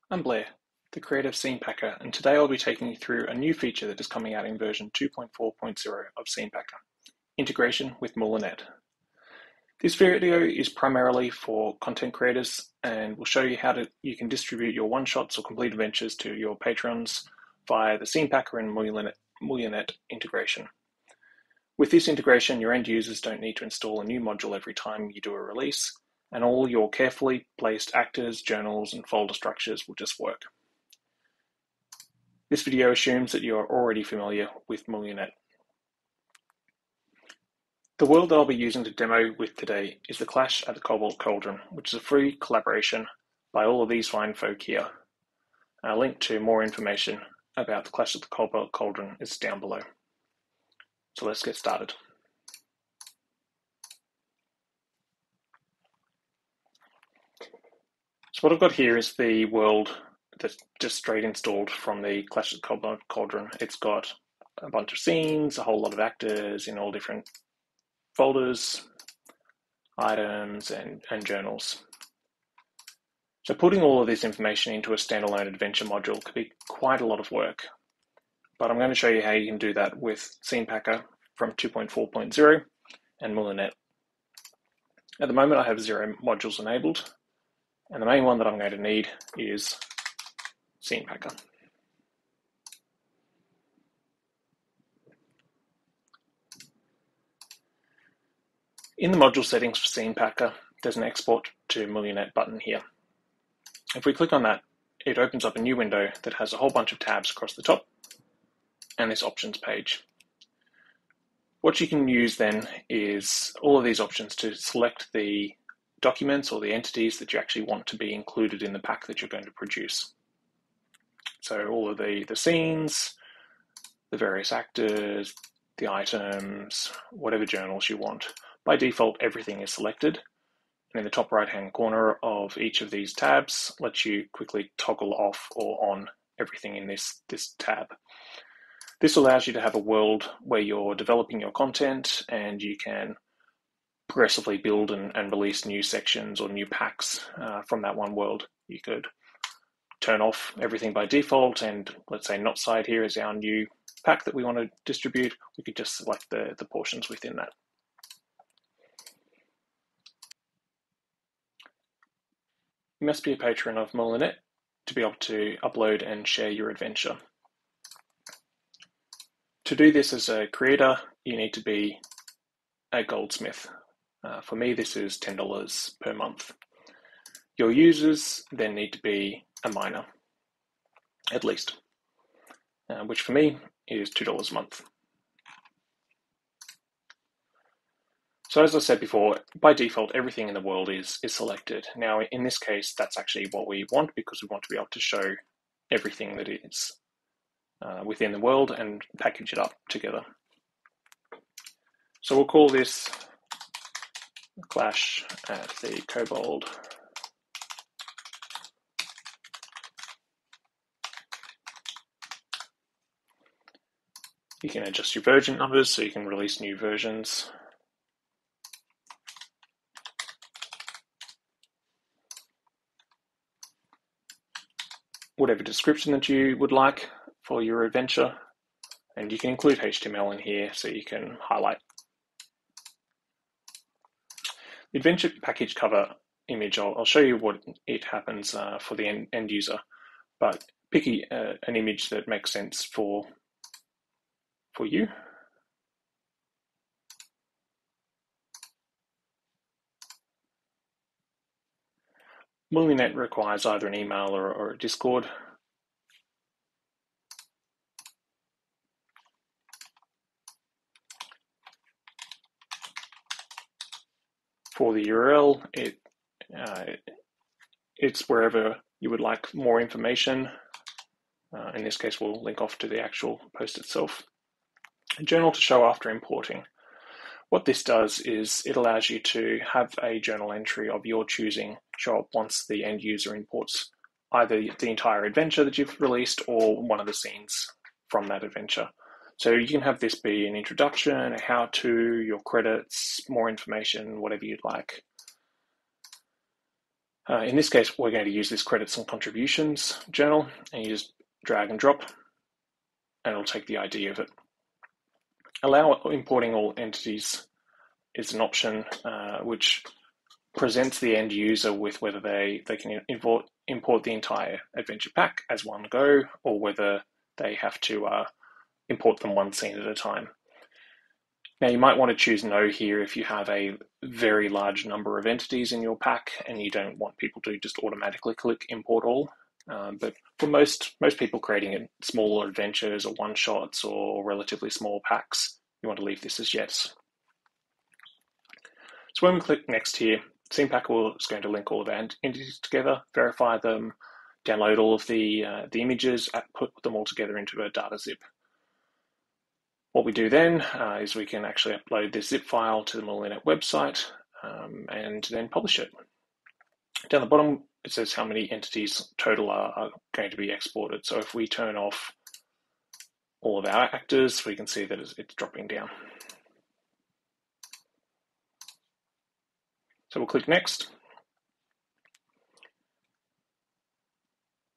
I'm Blair, the creative Scene Packer, and today I'll be taking you through a new feature that is coming out in version 2.4.0 of Scene Packer, integration with Moulinette. This video is primarily for content creators and will show you how you can distribute your one-shots or complete adventures to your patrons via the Scene Packer and Moulinette integration. With this integration, your end users don't need to install a new module every time you do a release, and all your carefully placed actors, journals, and folder structures will just work. This video assumes that you are already familiar with Moulinette. The world that I'll be using to demo with today is the Clash at the Kobold Cauldron, which is a free collaboration by all of these fine folk here. A link to more information about the Clash at the Kobold Cauldron is down below. So let's get started. So what I've got here is the world that's just straight installed from the Clash of the Kobold Cauldron. It's got a bunch of scenes, a whole lot of actors in all different folders, items, and journals. So putting all of this information into a standalone adventure module could be quite a lot of work, but I'm going to show you how you can do that with Scene Packer from 2.4.0 and Moulinette. At the moment I have 0 modules enabled, and the main one that I'm going to need is Scene Packer. In the module settings for Scene Packer, there's an export to Moulinette button here. If we click on that, it opens up a new window that has a whole bunch of tabs across the top and this options page. What you can use then is all of these options to select the documents or the entities that you actually want to be included in the pack that you're going to produce. So all of the scenes, the various actors, the items, whatever journals you want. By default, everything is selected. And in the top right-hand corner of each of these tabs lets you quickly toggle off or on everything in this tab. This allows you to have a world where you're developing your content and you can progressively build and release new sections or new packs from that one world. You could turn off everything by default, and let's say Not Side here is our new pack that we want to distribute. We could just select the portions within that. You must be a patron of Moulinette to be able to upload and share your adventure. To do this as a creator, you need to be a goldsmith. For me, this is $10 per month. Your users then need to be a miner, at least, which for me is $2 a month. So as I said before, by default, everything in the world is selected. Now, in this case, that's actually what we want because we want to be able to show everything that is within the world and package it up together. So we'll call this Clash at the Kobold. You can adjust your version numbers so you can release new versions. Whatever description that you would like for your adventure, and you can include HTML in here so you can highlight. The adventure package cover image, I'll show you what it happens for the end user, but pick an image that makes sense for you. Moulinette requires either an email or a Discord. For the URL, it's wherever you would like more information. In this case, we'll link off to the actual post itself. A journal to show after importing. What this does is it allows you to have a journal entry of your choosing show up once the end user imports either the entire adventure that you've released or one of the scenes from that adventure. So you can have this be an introduction, a how-to, your credits, more information, whatever you'd like. In this case, we're going to use this credits and contributions journal, and you just drag and drop, and it'll take the ID of it. Allow importing all entities is an option which presents the end user with whether they can import the entire adventure pack as one go, or whether they have to import them one scene at a time. Now, you might want to choose no here if you have a very large number of entities in your pack and you don't want people to just automatically click import all. But for most people creating smaller adventures or one-shots or relatively small packs, you want to leave this as yes. So when we click next here, Scene Packer is going to link all of our entities together, verify them, download all of the images, put them all together into a data zip. What we do then is we can actually upload this zip file to the Moulinette website and then publish it. Down the bottom, it says how many entities total are going to be exported. So if we turn off all of our actors, we can see that it's dropping down. So we'll click next.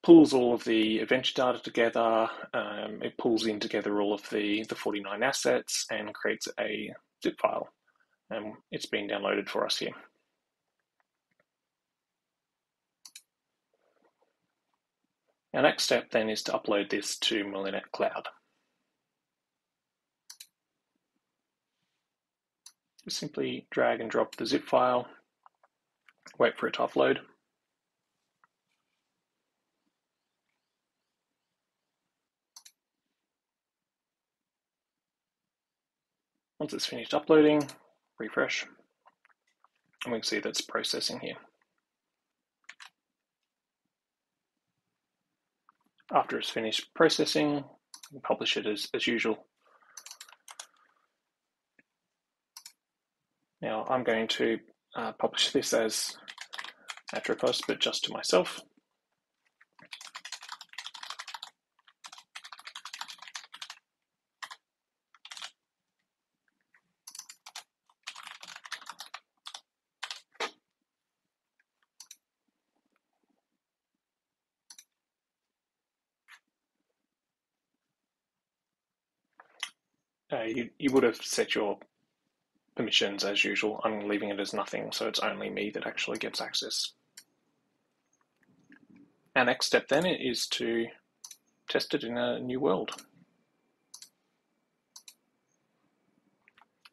Pulls all of the adventure data together. It pulls in together all of the 49 assets and creates a zip file. And it's been downloaded for us here. Our next step then is to upload this to Moulinette Cloud. Just simply drag and drop the zip file, wait for it to upload. Once it's finished uploading, refresh, and we can see that's processing here. After it's finished processing, we can publish it as usual. Now I'm going to publish this as Atropos, but just to myself. You would have set your permissions as usual. I'm leaving it as nothing, so it's only me that actually gets access. Our next step then is to test it in a new world.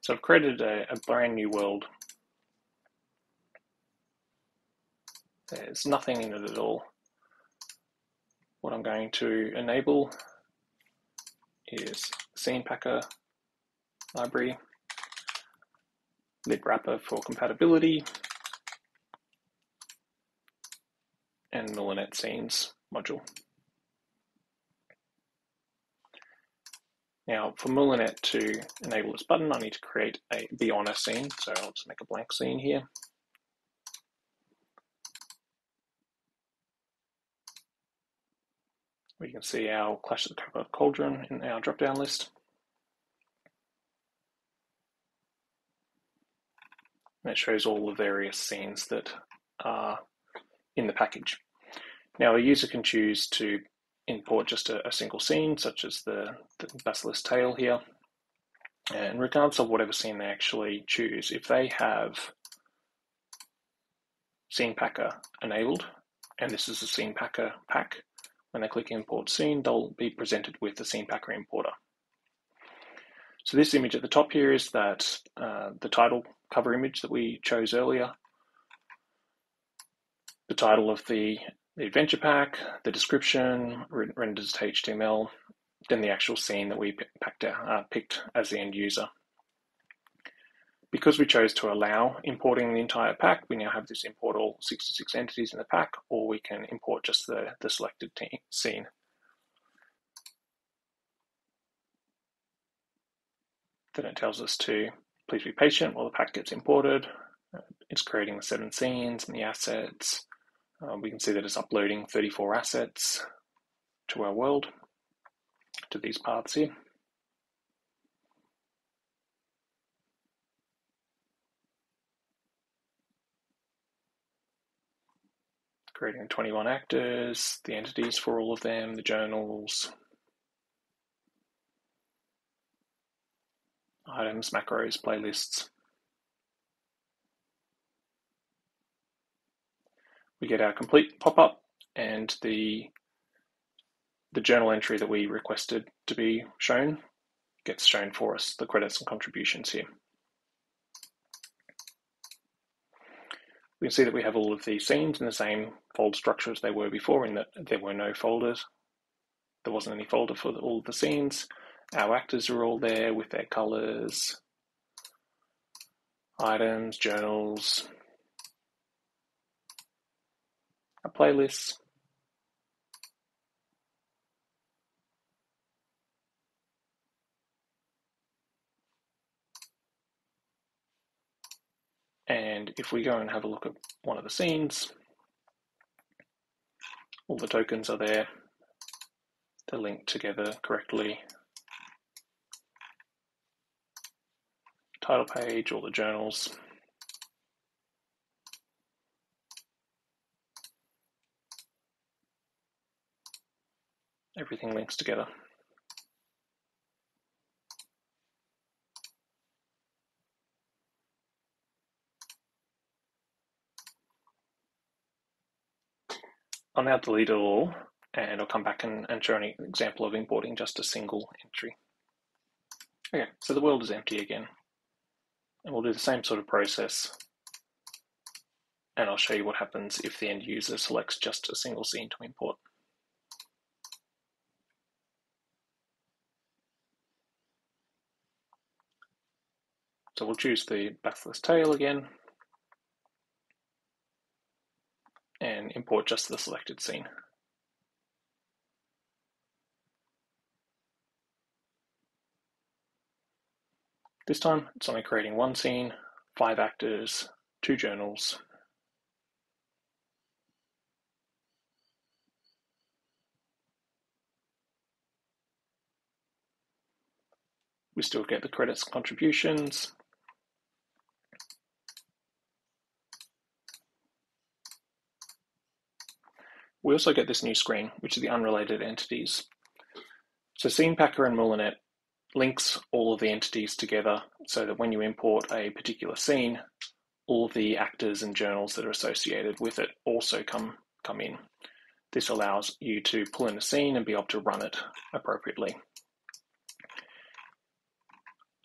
So I've created a brand new world. There's nothing in it at all. What I'm going to enable is Scene Packer library, lib wrapper for compatibility, and Moulinette scenes module. Now, for Moulinette to enable this button, I need to create the on a scene, so I'll just make a blank scene here. We can see our Clash of the Kobold Cauldron in our drop-down list. And it shows all the various scenes that are in the package. Now, a user can choose to import just a single scene, such as the basilisk tail here. And regardless of whatever scene they actually choose, if they have Scene Packer enabled, and this is a Scene Packer pack, when they click Import Scene, they'll be presented with the Scene Packer importer. So this image at the top here is that the title cover image that we chose earlier, the title of the adventure pack, the description, rendered as HTML, then the actual scene that we picked as the end user. Because we chose to allow importing the entire pack, we now have this import all 66 entities in the pack, or we can import just the selected scene. Then it tells us to please be patient while the pack gets imported. It's creating the 7 scenes and the assets. We can see that it's uploading 34 assets to our world, to these paths here. creating 21 actors, the entities for all of them, the journals, items, macros, playlists. We get our complete pop-up and the journal entry that we requested to be shown gets shown for us, the credits and contributions here. We can see that we have all of these scenes in the same folder structure as they were before, in that there were no folders. There wasn't any folder for all of the scenes. Our actors are all there with their colors, items, journals, our playlists. And if we go and have a look at one of the scenes, all the tokens are there. They're linked together correctly. Title page, all the journals. Everything links together. I'll now delete it all, and I'll come back and show an example of importing just a single entry. Okay, so the world is empty again. And we'll do the same sort of process, and I'll show you what happens if the end user selects just a single scene to import. So we'll choose the backless tail again, and import just the selected scene. This time it's only creating one scene, 5 actors, 2 journals. We still get the credits and contributions. We also get this new screen, which is the unrelated entities. So Cze Peku and Moulinette links all of the entities together so that when you import a particular scene, all of the actors and journals that are associated with it also come in. This allows you to pull in a scene and be able to run it appropriately.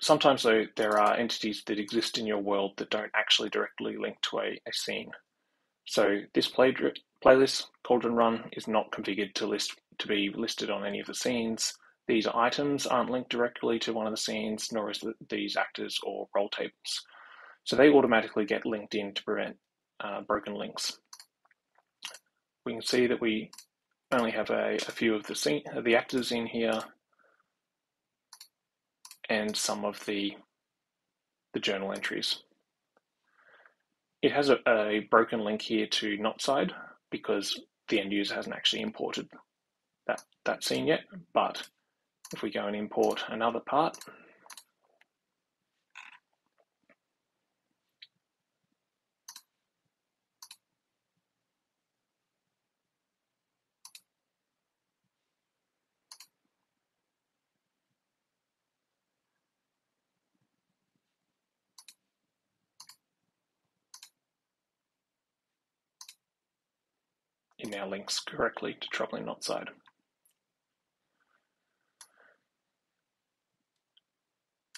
Sometimes, though, there are entities that exist in your world that don't actually directly link to a scene. So this playlist Cauldron run is not configured to be listed on any of the scenes. These items aren't linked directly to one of the scenes, nor is these actors or role tables. So they automatically get linked in to prevent broken links. We can see that we only have a few of the actors in here, and some of the journal entries. It has a broken link here to not side because the end user hasn't actually imported that scene yet, but if we go and import another part, it now links correctly to troubling not side.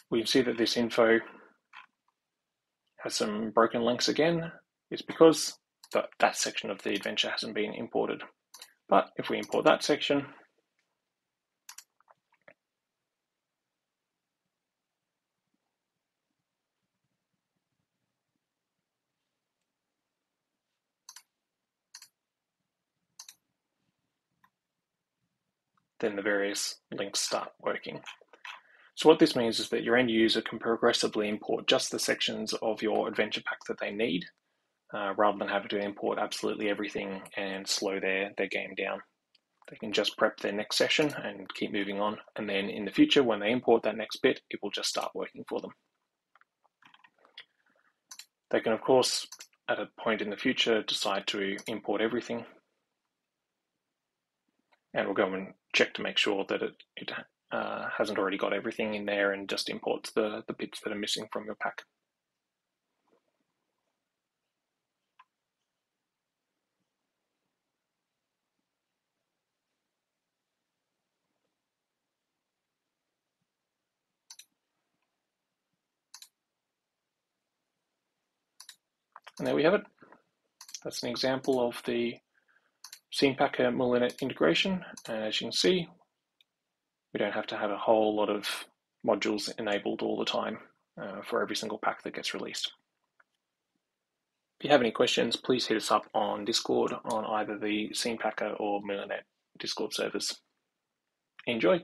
We can see that this info has some broken links again. It's because that section of the adventure hasn't been imported. But if we import that section, then the various links start working. So what this means is that your end user can progressively import just the sections of your adventure pack that they need, rather than having to import absolutely everything and slow their game down. They can just prep their next session and keep moving on, and then in the future when they import that next bit, it will just start working for them. They can of course at a point in the future decide to import everything, and we'll go and check to make sure that it hasn't already got everything in there and just imports the bits that are missing from your pack. And there we have it. That's an example of the Cze Peku Moulinette integration. And as you can see, we don't have to have a whole lot of modules enabled all the time for every single pack that gets released. If you have any questions, please hit us up on Discord on either the Cze Peku or Moulinette Discord servers. Enjoy!